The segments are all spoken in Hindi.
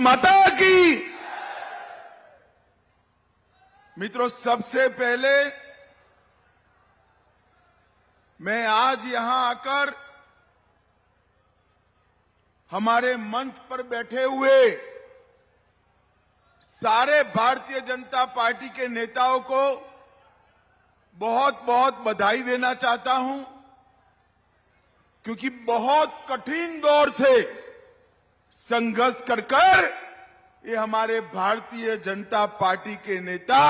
माता की। मित्रों, सबसे पहले मैं आज यहां आकर हमारे मंच पर बैठे हुए सारे भारतीय जनता पार्टी के नेताओं को बहुत बहुत बधाई देना चाहता हूं, क्योंकि बहुत कठिन दौर से संघर्ष कर ये हमारे भारतीय जनता पार्टी के नेता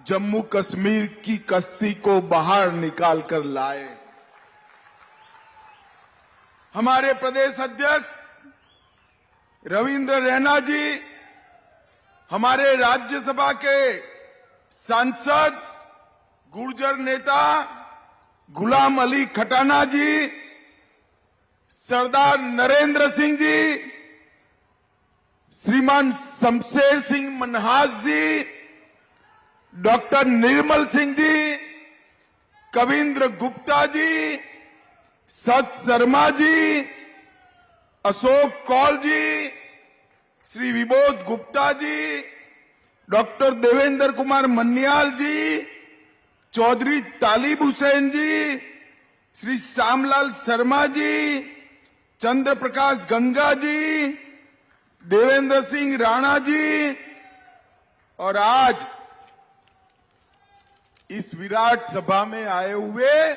जम्मू कश्मीर की कश्ती को बाहर निकाल कर लाए। हमारे प्रदेश अध्यक्ष रविंद्र रैना जी, हमारे राज्यसभा के सांसद गुर्जर नेता गुलाम अली खटाना जी, सरदार नरेंद्र सिंह जी, श्रीमान शमशेर सिंह मनहास जी, डॉक्टर निर्मल सिंह जी, कविंद्र गुप्ता जी, सत शर्मा जी, अशोक कौल जी, श्री विबोध गुप्ता जी, डॉक्टर देवेंद्र कुमार मन्याल जी, चौधरी तालिब हुसैन जी, श्री श्यामलाल शर्मा जी, चंद्र प्रकाश गंगा जी, देवेंद्र सिंह राणा जी, और आज इस विराट सभा में आए हुए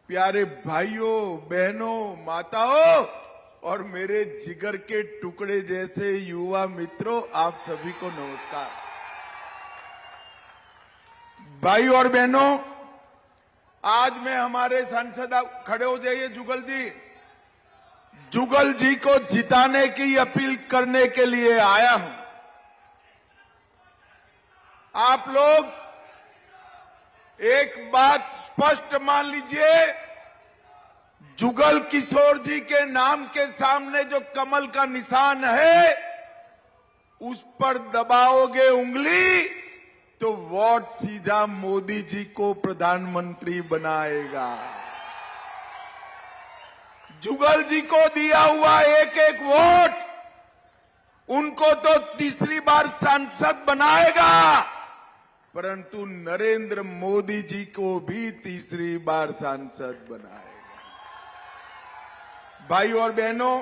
प्यारे भाइयों, बहनों, माताओं और मेरे जिगर के टुकड़े जैसे युवा मित्रों, आप सभी को नमस्कार। भाइयों और बहनों, आज मैं हमारे सांसद, खड़े हो जाइए जुगल जी, जुगल जी को जिताने की अपील करने के लिए आया हूं। आप लोग एक बात स्पष्ट मान लीजिए, जुगल किशोर जी के नाम के सामने जो कमल का निशान है, उस पर दबाओगे उंगली तो वोट सीधा मोदी जी को प्रधानमंत्री बनाएगा। जुगल जी को दिया हुआ एक एक वोट उनको तो तीसरी बार सांसद बनाएगा, परंतु नरेंद्र मोदी जी को भी तीसरी बार सांसद बनाएगा। भाइयों और बहनों,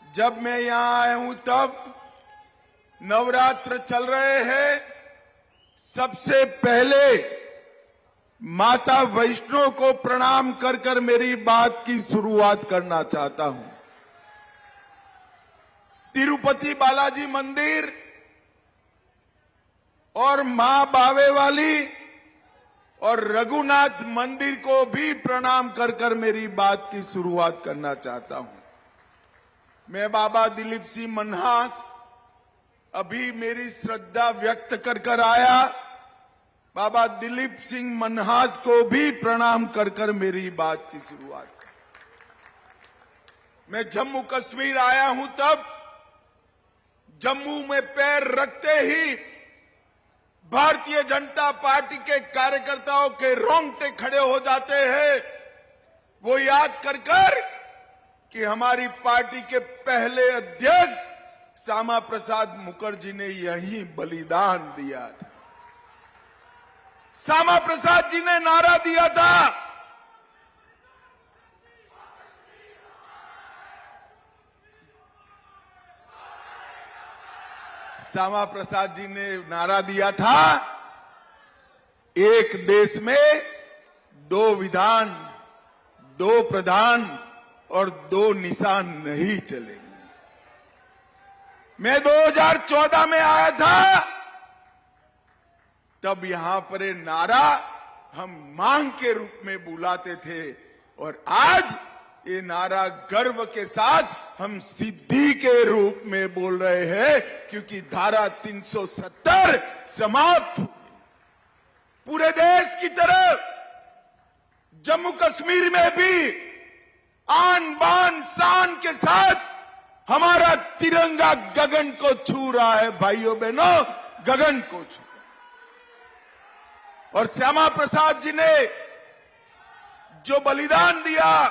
जब मैं यहां आया हूं तब नवरात्र चल रहे हैं। सबसे पहले माता वैष्णो को प्रणाम कर कर मेरी बात की शुरुआत करना चाहता हूं। तिरुपति बालाजी मंदिर और मां बावे वाली और रघुनाथ मंदिर को भी प्रणाम कर कर मेरी बात की शुरुआत करना चाहता हूं। मैं बाबा दिलीप सिंह मनहास अभी मेरी श्रद्धा व्यक्त कर कर आया। बाबा दिलीप सिंह मनहास को भी प्रणाम कर कर मेरी बात की शुरुआत कर। मैं जम्मू कश्मीर आया हूं तब जम्मू में पैर रखते ही भारतीय जनता पार्टी के कार्यकर्ताओं के रोंगटे खड़े हो जाते हैं, वो याद कर कर कि हमारी पार्टी के पहले अध्यक्ष श्यामा प्रसाद मुखर्जी ने यही बलिदान दिया था। श्यामा प्रसाद जी ने नारा दिया था, श्यामा प्रसाद जी ने नारा दिया था, एक देश में दो विधान, दो प्रधान और दो निशान नहीं चलेंगे। मैं 2014 में आया था, तब यहां पर ये नारा हम मांग के रूप में बुलाते थे, और आज ये नारा गर्व के साथ हम सिद्धि के रूप में बोल रहे हैं, क्योंकि धारा 370 समाप्त हुई। पूरे देश की तरह जम्मू कश्मीर में भी आन बान शान के साथ हमारा तिरंगा गगन को छू रहा है। भाइयों बहनों, गगन को छू। और श्यामा प्रसाद जी ने जो बलिदान दिया,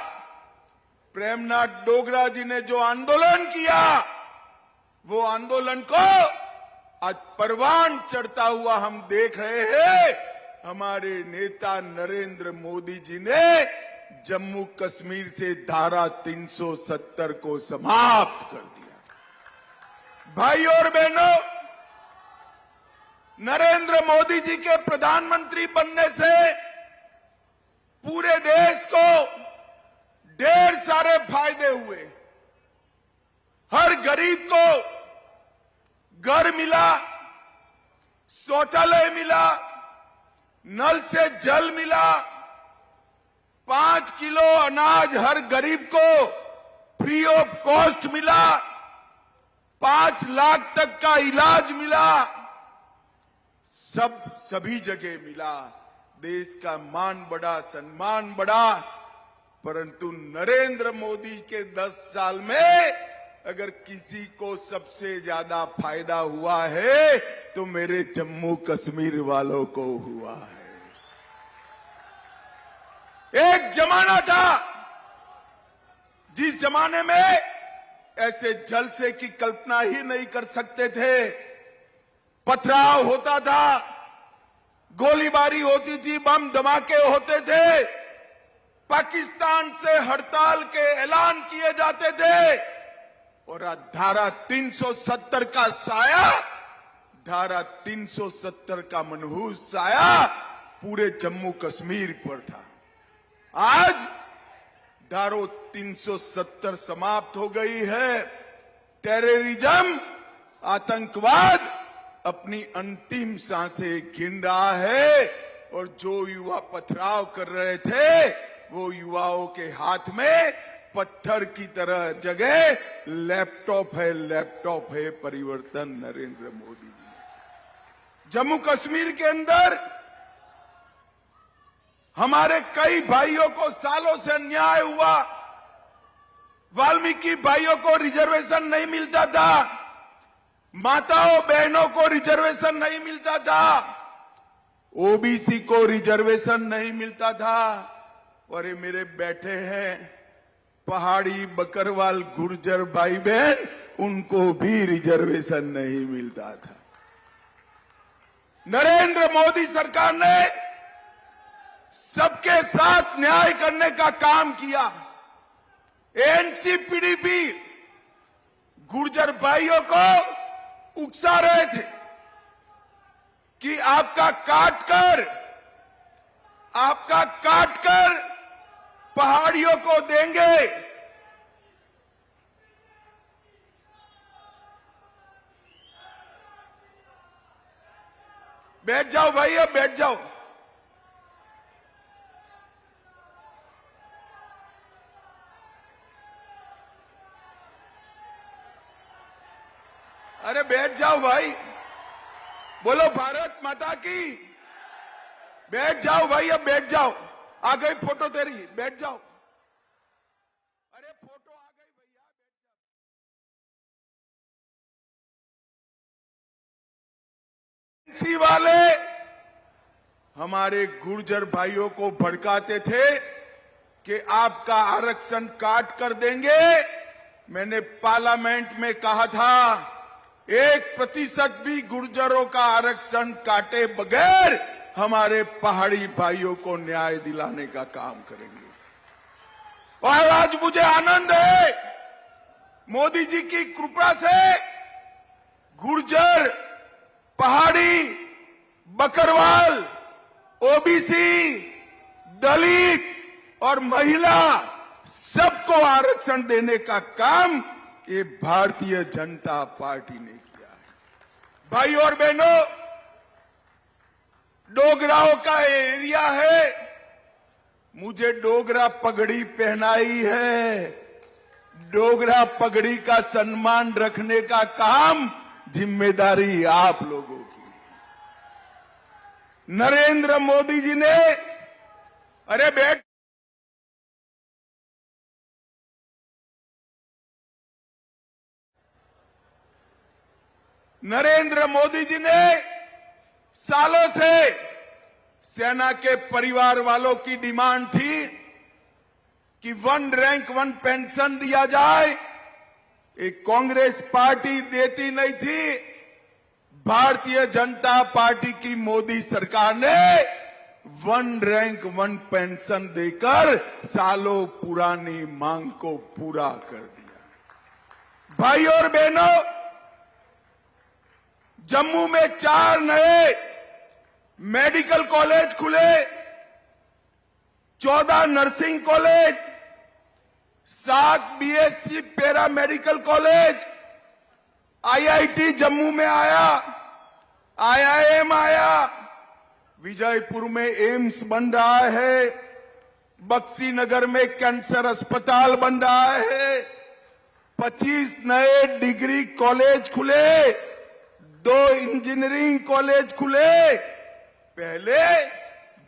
प्रेमनाथ डोगरा जी ने जो आंदोलन किया, वो आंदोलन को आज परवान चढ़ता हुआ हम देख रहे हैं। हमारे नेता नरेंद्र मोदी जी ने जम्मू कश्मीर से धारा 370 को समाप्त कर दिया। भाई और बहनों, नरेंद्र मोदी जी के प्रधानमंत्री बनने से पूरे देश को ढेर सारे फायदे हुए। हर गरीब को घर मिला, शौचालय मिला, नल से जल मिला, 5 किलो अनाज हर गरीब को फ्री ऑफ कॉस्ट मिला, 5 लाख तक का इलाज मिला, सभी जगह मिला। देश का मान बढ़ा, सम्मान बढ़ा। परंतु नरेंद्र मोदी के 10 साल में अगर किसी को सबसे ज्यादा फायदा हुआ है तो मेरे जम्मू कश्मीर वालों को हुआ है। एक जमाना था जिस जमाने में ऐसे जलसे की कल्पना ही नहीं कर सकते थे। पथराव होता था, गोलीबारी होती थी, बम धमाके होते थे, पाकिस्तान से हड़ताल के ऐलान किए जाते थे और धारा 370 का साया, धारा 370 का मनहूस साया पूरे जम्मू कश्मीर पर था। आज धारा 370 समाप्त हो गई है। टेररिज्म, आतंकवाद अपनी अंतिम सांसें गिन रहा है और जो युवा पथराव कर रहे थे वो युवाओं के हाथ में पत्थर की तरह जगह लैपटॉप है, लैपटॉप है। परिवर्तन नरेंद्र मोदी जी। जम्मू कश्मीर के अंदर हमारे कई भाइयों को सालों से अन्याय हुआ। वाल्मीकि भाइयों को रिजर्वेशन नहीं मिलता था, माताओं बहनों को रिजर्वेशन नहीं मिलता था, ओबीसी को रिजर्वेशन नहीं मिलता था। और ये मेरे बैठे हैं पहाड़ी बकरवाल गुर्जर भाई बहन, उनको भी रिजर्वेशन नहीं मिलता था। नरेंद्र मोदी सरकार ने सबके साथ न्याय करने का काम किया। एनसीपीडीपी गुर्जर भाइयों को उकसा रहे थे कि आपका काटकर पहाड़ियों को देंगे। बैठ जाओ भाई, अब बैठ जाओ। अरे बैठ जाओ भाई, बोलो भारत माता की। बैठ जाओ भाई, अब बैठ जाओ। आ गई फोटो तेरी, बैठ जाओ। अरे फोटो आ गई भैया, बैठ जाओ। एनसी वाले हमारे गुर्जर भाइयों को भड़काते थे कि आपका आरक्षण काट कर देंगे। मैंने पार्लियामेंट में कहा था 1% भी गुर्जरों का आरक्षण काटे बगैर हमारे पहाड़ी भाइयों को न्याय दिलाने का काम करेंगे। और आज मुझे आनंद है, मोदी जी की कृपा से गुर्जर, पहाड़ी, बकरवाल, ओबीसी, दलित और महिला सबको आरक्षण देने का काम ये भारतीय जनता पार्टी ने किया है। भाई और बहनों, डोगराओं का एरिया है, मुझे डोगरा पगड़ी पहनाई है। डोगरा पगड़ी का सम्मान रखने का काम, जिम्मेदारी आप लोगों की। नरेंद्र मोदी जी ने, अरे बैठ, नरेंद्र मोदी जी ने सालों से सेना के परिवार वालों की डिमांड थी कि 1 रैंक 1 पेंशन दिया जाए, एक कांग्रेस पार्टी देती नहीं थी, भारतीय जनता पार्टी की मोदी सरकार ने 1 रैंक 1 पेंशन देकर सालों पुरानी मांग को पूरा कर दिया। भाई और बहनों, जम्मू में 4 नए मेडिकल कॉलेज खुले, 14 nursing college, 7 BSc para medical college, IIT Jammu में आया, आईआईएम आया, विजयपुर में एम्स बन रहा है, बक्सी नगर में कैंसर अस्पताल बन रहा है, 25 नए डिग्री कॉलेज खुले, 2 इंजीनियरिंग कॉलेज खुले। पहले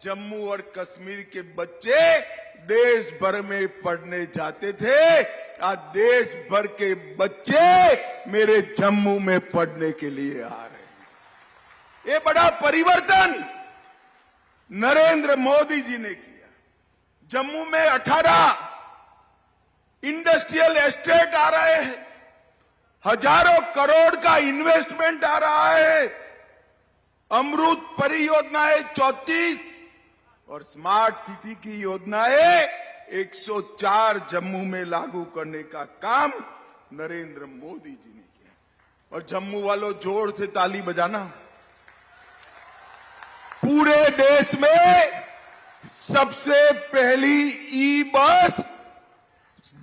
जम्मू और कश्मीर के बच्चे देश भर में पढ़ने जाते थे, आज देश भर के बच्चे मेरे जम्मू में पढ़ने के लिए आ रहे हैं। ये बड़ा परिवर्तन नरेंद्र मोदी जी ने किया। जम्मू में 18 इंडस्ट्रियल एस्टेट आ रहे हैं, हजारों करोड़ का इन्वेस्टमेंट आ रहा है, अमृत परियोजनाएं 34 और स्मार्ट सिटी की योजनाएं 104 जम्मू में लागू करने का काम नरेंद्र मोदी जी ने किया। और जम्मू वालों, जोर से ताली बजाना। पूरे देश में सबसे पहली ई बस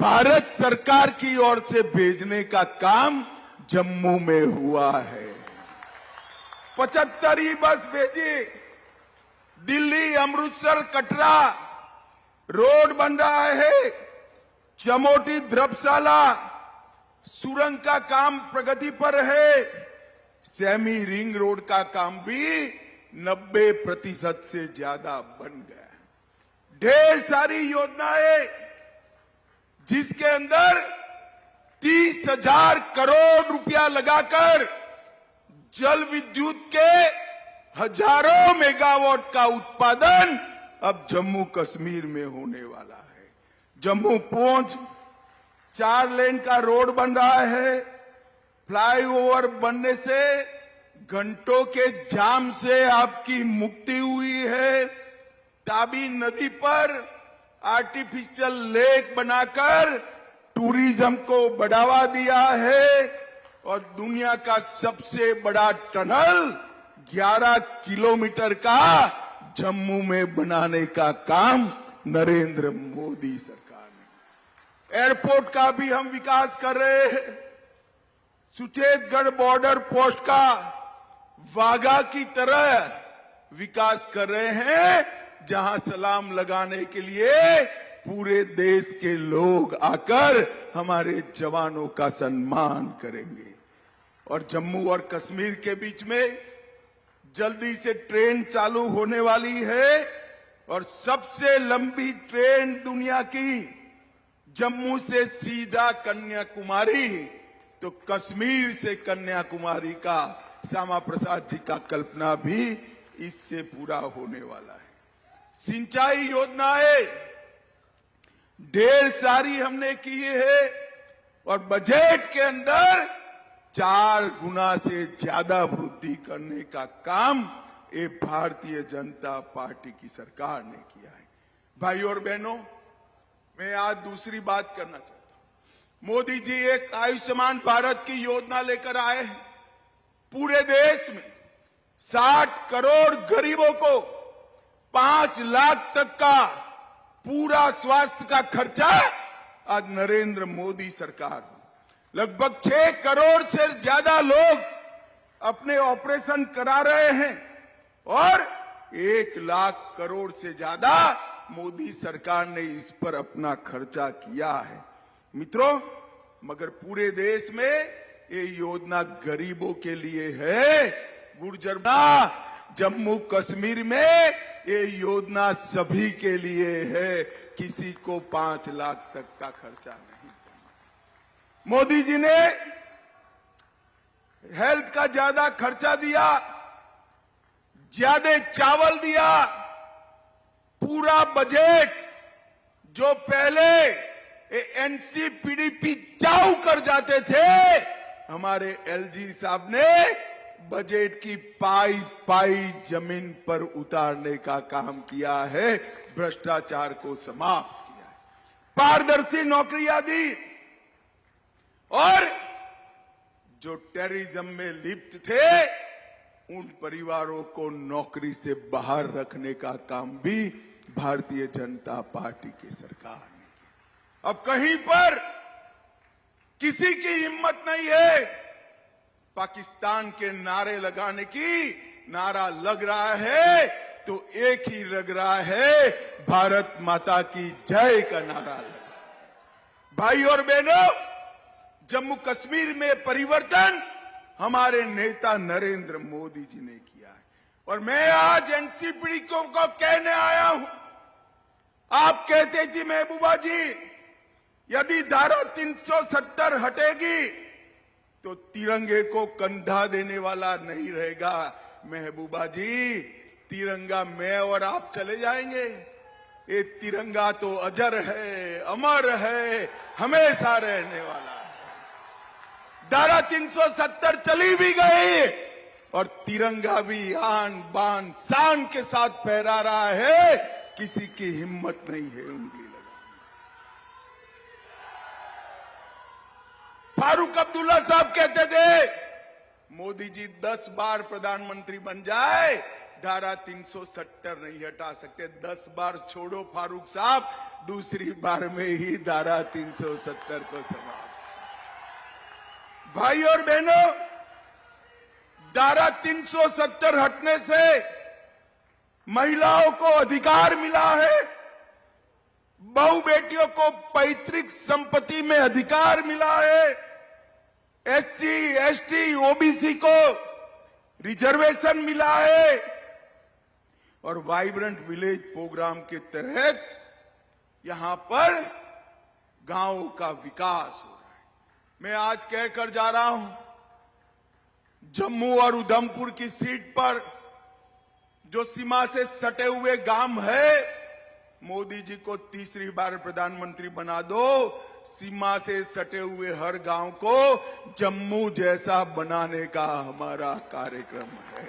भारत सरकार की ओर से भेजने का काम जम्मू में हुआ है। 75 ई बस भेजी। दिल्ली, अमृतसर, कटरा रोड बन रहा है, चमोटी धर्मशाला सुरंग का काम प्रगति पर है, सेमी रिंग रोड का काम भी 90% से ज्यादा बन गया। ढेर सारी योजनाएं जिसके अंदर 30,000 करोड़ रुपया लगाकर जल विद्युत के हजारों मेगावाट का उत्पादन अब जम्मू कश्मीर में होने वाला है। जम्मू पूंछ 4 लेन का रोड बन रहा है, फ्लाईओवर बनने से घंटों के जाम से आपकी मुक्ति हुई है। ताबी नदी पर आर्टिफिशियल लेक बनाकर टूरिज्म को बढ़ावा दिया है और दुनिया का सबसे बड़ा टनल 11 किलोमीटर का जम्मू में बनाने का काम नरेंद्र मोदी सरकार ने। एयरपोर्ट का भी हम विकास कर रहे हैं। सुचेतगढ़ बॉर्डर पोस्ट का वाघा की तरह विकास कर रहे हैं, जहां सलाम लगाने के लिए पूरे देश के लोग आकर हमारे जवानों का सम्मान करेंगे। और जम्मू और कश्मीर के बीच में जल्दी से ट्रेन चालू होने वाली है और सबसे लंबी ट्रेन दुनिया की जम्मू से सीधा कन्याकुमारी, तो कश्मीर से कन्याकुमारी का श्यामा प्रसाद जी का कल्पना भी इससे पूरा होने वाला है। सिंचाई योजनाएं ढेर सारी हमने की है और बजट के अंदर 4 गुना से ज्यादा वृद्धि करने का काम ये भारतीय जनता पार्टी की सरकार ने किया है। भाई और बहनों, मैं आज दूसरी बात करना चाहता हूं। मोदी जी एक आयुष्मान भारत की योजना लेकर आए हैं। पूरे देश में 60 करोड़ गरीबों को 5 लाख तक का पूरा स्वास्थ्य का खर्चा आज नरेंद्र मोदी सरकार, लगभग 6 करोड़ से ज्यादा लोग अपने ऑपरेशन करा रहे हैं और 1 लाख करोड़ से ज्यादा मोदी सरकार ने इस पर अपना खर्चा किया है। मित्रों, मगर पूरे देश में ये योजना गरीबों के लिए है। गुर्जरना जम्मू कश्मीर में ये योजना सभी के लिए है, किसी को 5 लाख तक का खर्चा नहीं करना। मोदी जी ने हेल्थ का ज्यादा खर्चा दिया, ज्यादा चावल दिया। पूरा बजट जो पहले एनसीपीडीपी चाऊ कर्जा जाते थे, हमारे एलजी साहब ने बजट की पाई पाई जमीन पर उतारने का काम किया है, भ्रष्टाचार को समाप्त किया है, पारदर्शी नौकरियां दी और जो टेररिज्म में लिप्त थे उन परिवारों को नौकरी से बाहर रखने का काम भी भारतीय जनता पार्टी की सरकार ने किया। अब कहीं पर किसी की हिम्मत नहीं है पाकिस्तान के नारे लगाने की। नारा लग रहा है तो एक ही लग रहा है, भारत माता की जय का नारा लग रहा है। भाई और बहनों, जम्मू कश्मीर में परिवर्तन हमारे नेता नरेंद्र मोदी जी ने किया है और मैं आज एनसीपी को कहने आया हूं। आप कहते थी महबूबा जी, यदि धारा 370 हटेगी तो तिरंगे को कंधा देने वाला नहीं रहेगा। महबूबा जी, तिरंगा मैं और आप चले जाएंगे, ये तिरंगा तो अजर है, अमर है, हमेशा रहने वाला है। धारा 370 चली भी गई और तिरंगा भी आन बान शान के साथ फहरा रहा है, किसी की हिम्मत नहीं है उंगली लगाने। फारूक अब्दुल्ला साहब कहते थे, मोदी जी 10 बार प्रधानमंत्री बन जाए, धारा 370 नहीं हटा सकते। 10 बार छोड़ो फारूक साहब, दूसरी बार में ही धारा 370 को समाप्त। भाई और बहनों, धारा 370 हटने से महिलाओं को अधिकार मिला है, बहू बेटियों को पैतृक संपत्ति में अधिकार मिला है, एससी, एसटी, ओबीसी को रिजर्वेशन मिला है और वाइब्रेंट विलेज प्रोग्राम के तहत यहां पर गांवों का विकास हो रहा है। मैं आज कहकर जा रहा हूं, जम्मू और उधमपुर की सीट पर जो सीमा से सटे हुए गांव है, मोदी जी को तीसरी बार प्रधानमंत्री बना दो, सीमा से सटे हुए हर गांव को जम्मू जैसा बनाने का हमारा कार्यक्रम है।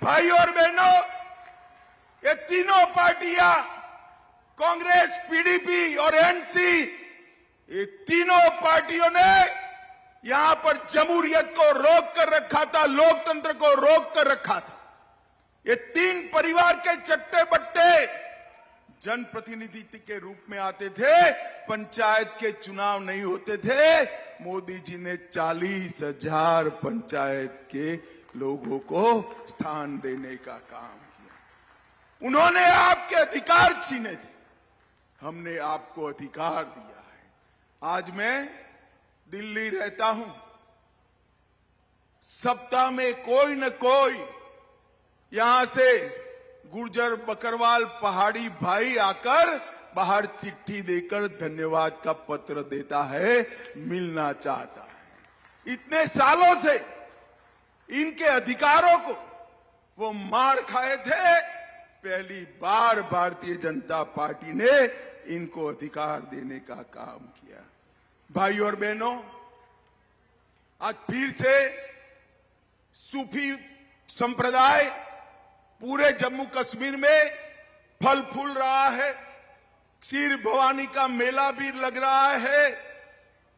भाई और बहनों, ये तीनों पार्टियां, कांग्रेस, पीडीपी और एनसी, ये तीनों पार्टियों ने यहां पर जमहूरियत को रोक कर रखा था, लोकतंत्र को रोक कर रखा था। ये तीन परिवार के चट्टे बट्टे जनप्रतिनिधि के रूप में आते थे, पंचायत के चुनाव नहीं होते थे। मोदी जी ने 40,000 पंचायत के लोगों को स्थान देने का काम किया। उन्होंने आपके अधिकार छीने थे, हमने आपको अधिकार दिया है। आज मैं दिल्ली रहता हूं, सप्ताह में कोई न कोई यहां से गुर्जर बकरवाल पहाड़ी भाई आकर बाहर चिट्ठी देकर धन्यवाद का पत्र देता है, मिलना चाहता है। इतने सालों से इनके अधिकारों को वो मार खाए थे, पहली बार भारतीय जनता पार्टी ने इनको अधिकार देने का काम किया। भाई और बहनों, आज फिर से सूफी संप्रदाय पूरे जम्मू कश्मीर में फल फूल रहा है। क्षीर भवानी का मेला भी लग रहा है,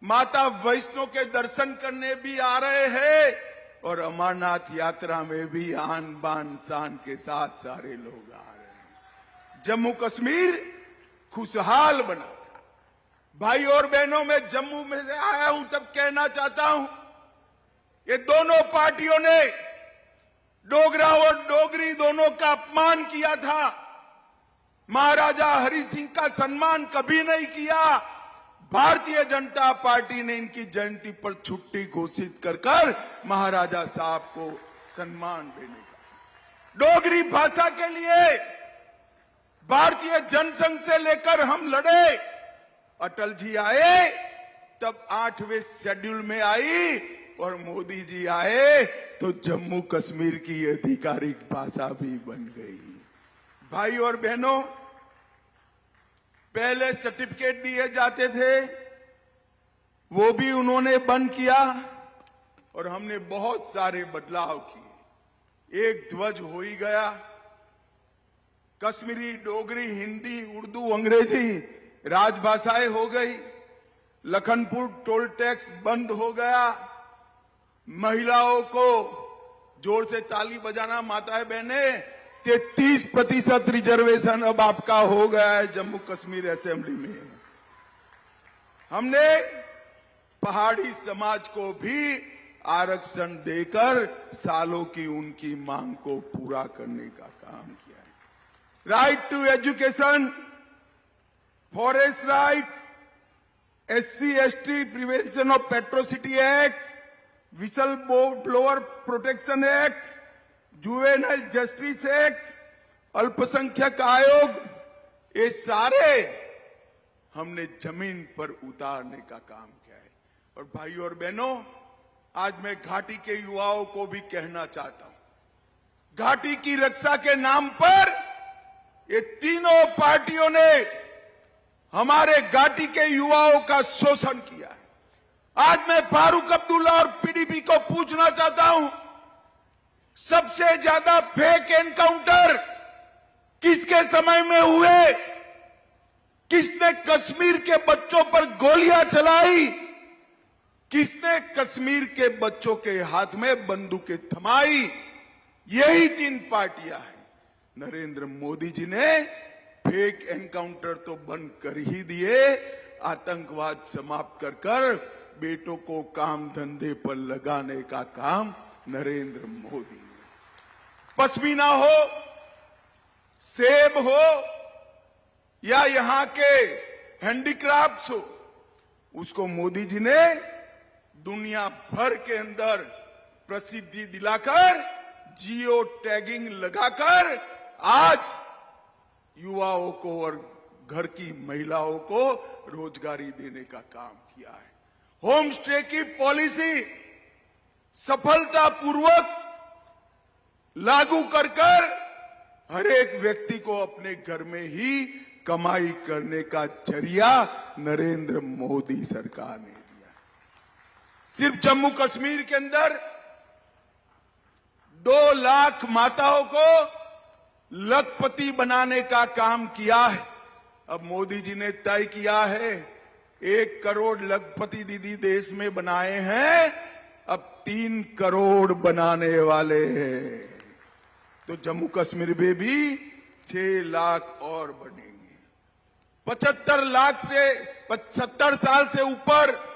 माता वैष्णो के दर्शन करने भी आ रहे हैं और अमरनाथ यात्रा में भी आन बान शान के साथ सारे लोग आ रहे हैं। जम्मू कश्मीर खुशहाल बना। भाई और बहनों, मैं जम्मू में से आया हूं तब कहना चाहता हूं, ये दोनों पार्टियों ने डोगरा और डोगरी दोनों का अपमान किया था। महाराजा हरि सिंह का सम्मान कभी नहीं किया। भारतीय जनता पार्टी ने इनकी जयंती पर छुट्टी घोषित कर महाराजा साहब को सम्मान देने का। डोगरी भाषा के लिए भारतीय जनसंघ से लेकर हम लड़े। अटल जी आए तब 8वें शेड्यूल में आई और मोदी जी आए तो जम्मू कश्मीर की आधिकारिक भाषा भी बन गई। भाई और बहनों, पहले सर्टिफिकेट दिए जाते थे, वो भी उन्होंने बंद किया और हमने बहुत सारे बदलाव किए। एक ध्वज हो ही गया, कश्मीरी, डोगरी, हिंदी, उर्दू, अंग्रेजी राजभाषाएं हो गई, लखनपुर टोल टैक्स बंद हो गया, महिलाओं को जोर से ताली बजाना, माताएं बहने, 33% रिजर्वेशन अब आपका हो गया है जम्मू कश्मीर असेंबली में। हमने पहाड़ी समाज को भी आरक्षण देकर सालों की उनकी मांग को पूरा करने का काम किया है। Right to education, forest rights, SC/ST prevention of atrocity act, whistle blower protection act, juvenile justice act, अल्पसंख्यक आयोग, ये सारे हमने जमीन पर उतारने का काम किया है। और भाइयों और बहनों, आज मैं घाटी के युवाओं को भी कहना चाहता हूं, घाटी की रक्षा के नाम पर ये तीनों पार्टियों ने हमारे घाटी के युवाओं का शोषण किया है। आज मैं फारूक अब्दुल्ला और PDP को पूछना चाहता हूं, सबसे ज्यादा फेक एनकाउंटर किसके समय में हुए? किसने कश्मीर के बच्चों पर गोलियां चलाई? किसने कश्मीर के बच्चों के हाथ में बंदूकें थमाई? यही तीन पार्टियां हैं। नरेंद्र मोदी जी ने फेक एनकाउंटर तो बंद कर ही दिए, आतंकवाद समाप्त कर कर बेटों को काम धंधे पर लगाने का काम नरेंद्र मोदी ने। पश्मीना हो, सेब हो या यहां के हैंडीक्राफ्ट्स हो, उसको मोदी जी ने दुनिया भर के अंदर प्रसिद्धि दिलाकर, जियो टैगिंग लगाकर आज युवाओं को और घर की महिलाओं को रोजगारी देने का काम किया है। होम स्टे की पॉलिसी सफलतापूर्वक लागू कर हर एक व्यक्ति को अपने घर में ही कमाई करने का जरिया नरेंद्र मोदी सरकार ने दिया। सिर्फ जम्मू कश्मीर के अंदर 2 लाख माताओं को लखपति बनाने का काम किया है। अब मोदी जी ने तय किया है 1 करोड़ लखपति दीदी देश में बनाए हैं, अब 3 करोड़ बनाने वाले हैं। तो जम्मू कश्मीर में भी 6 लाख और बनेंगे। 75 लाख से 70 साल से ऊपर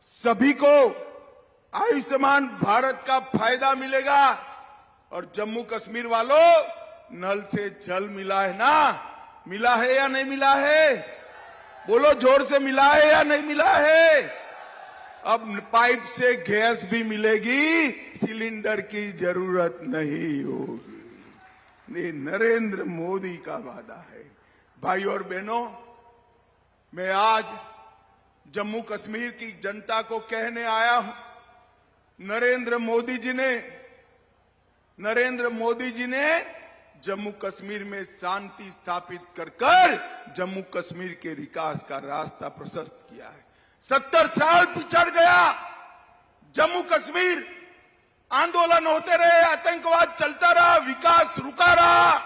सभी को आयुष्मान भारत का फायदा मिलेगा। और जम्मू कश्मीर वालों, नल से जल मिला है ना? मिला है या नहीं मिला है? बोलो जोर से, मिला है या नहीं मिला है? अब पाइप से गैस भी मिलेगी, सिलेंडर की जरूरत नहीं होगी। ये नरेंद्र मोदी का वादा है। भाइयों और बहनों, मैं आज जम्मू कश्मीर की जनता को कहने आया हूं, नरेंद्र मोदी जी ने जम्मू कश्मीर में शांति स्थापित कर जम्मू कश्मीर के विकास का रास्ता प्रशस्त किया है। 70 साल पिछड़ गया जम्मू कश्मीर, आंदोलन होते रहे, आतंकवाद चलता रहा, विकास रुका रहा।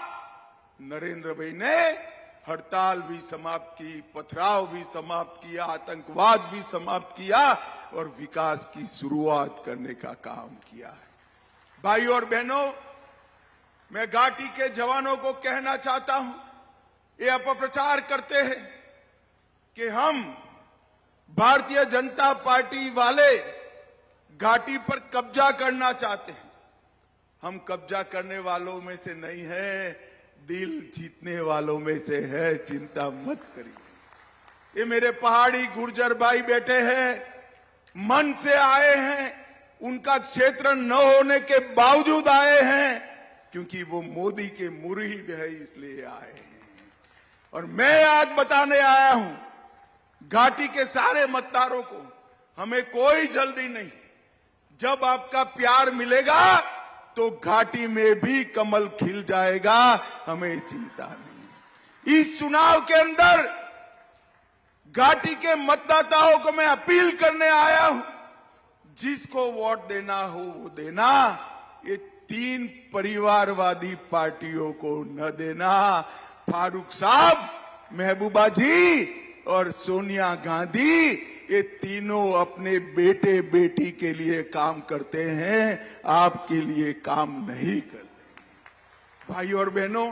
नरेंद्र भाई ने हड़ताल भी समाप्त की, पथराव भी समाप्त किया, आतंकवाद भी समाप्त किया और विकास की शुरुआत करने का काम किया है। भाइयों और बहनों, मैं घाटी के जवानों को कहना चाहता हूं, ये अपप्रचार करते हैं कि हम भारतीय जनता पार्टी वाले घाटी पर कब्जा करना चाहते हैं। हम कब्जा करने वालों में से नहीं है, दिल जीतने वालों में से है, चिंता मत करिए। ये मेरे पहाड़ी गुर्जर भाई बैठे हैं, मन से आए हैं, उनका क्षेत्र न होने के बावजूद आए हैं, क्योंकि वो मोदी के मुरीद है इसलिए आए हैं। और मैं आज बताने आया हूं घाटी के सारे मतदारों को, हमें कोई जल्दी नहीं। जब आपका प्यार मिलेगा तो घाटी में भी कमल खिल जाएगा, हमें चिंता नहीं। इस चुनाव के अंदर घाटी के मतदाताओं को मैं अपील करने आया हूं, जिसको वोट देना हो वो देना, ये 3 परिवारवादी पार्टियों को न देना। फारूक साहब, महबूबा जी और सोनिया गांधी, ये तीनों अपने बेटे बेटी के लिए काम करते हैं, आपके लिए काम नहीं करते। भाई और बहनों,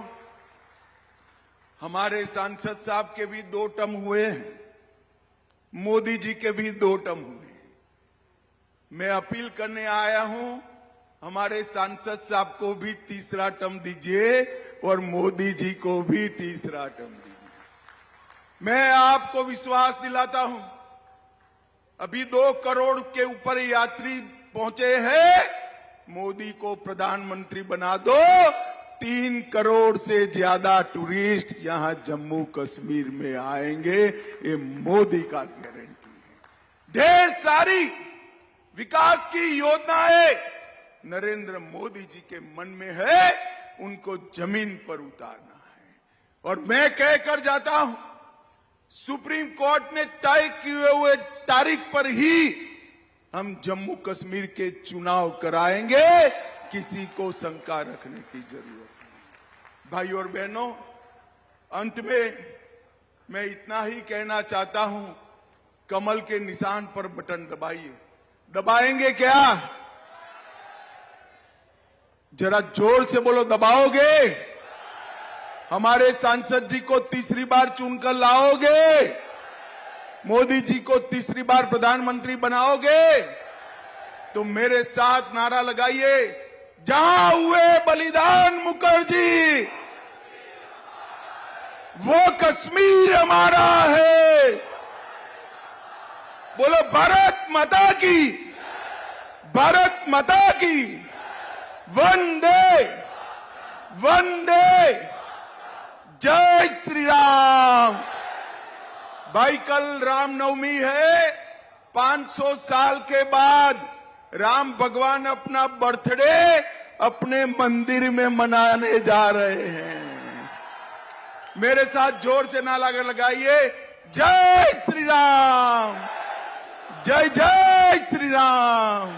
हमारे सांसद साहब के भी 2 टर्म हुए हैं, मोदी जी के भी 2 टर्म हुए। मैं अपील करने आया हूं, हमारे सांसद साहब को भी 3रा टर्म दीजिए और मोदी जी को भी 3रा टर्म दीजिए। मैं आपको विश्वास दिलाता हूं, अभी 2 करोड़ के ऊपर यात्री पहुंचे हैं, मोदी को प्रधानमंत्री बना दो, 3 करोड़ से ज्यादा टूरिस्ट यहां जम्मू कश्मीर में आएंगे, ये मोदी का गारंटी है। ढेर सारी विकास की योजनाएं नरेंद्र मोदी जी के मन में है, उनको जमीन पर उतारना है। और मैं कहकर जाता हूं, सुप्रीम कोर्ट ने तय किए हुए तारीख पर ही हम जम्मू कश्मीर के चुनाव कराएंगे, किसी को शंका रखने की जरूरत नहीं। भाई और बहनों, अंत में मैं इतना ही कहना चाहता हूं, कमल के निशान पर बटन दबाइए। दबाएंगे क्या? जरा जोर से बोलो, दबाओगे? हमारे सांसद जी को 3री बार चुनकर लाओगे? मोदी जी को 3री बार प्रधानमंत्री बनाओगे? तो मेरे साथ नारा लगाइए, जहां हुए बलिदान मुखर्जी, वो कश्मीर हमारा है। बोलो भारत माता की, भारत माता की, वंदे वंदे, जय श्री राम। भाई, कल रामनवमी है, 500 साल के बाद राम भगवान अपना बर्थडे अपने मंदिर में मनाने जा रहे हैं। मेरे साथ जोर से नारा लगाइए, जय श्री राम, जय जय श्री राम।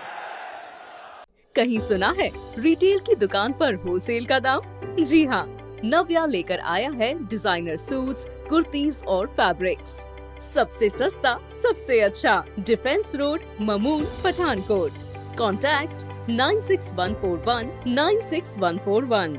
कहीं सुना है रिटेल की दुकान पर होलसेल का दाम? जी हाँ, नव्या लेकर आया है डिजाइनर सूट्स, कुर्तीज और फैब्रिक्स। सबसे सस्ता, सबसे अच्छा, defence road, Mamun, Pathankot. Contact 96141 96141।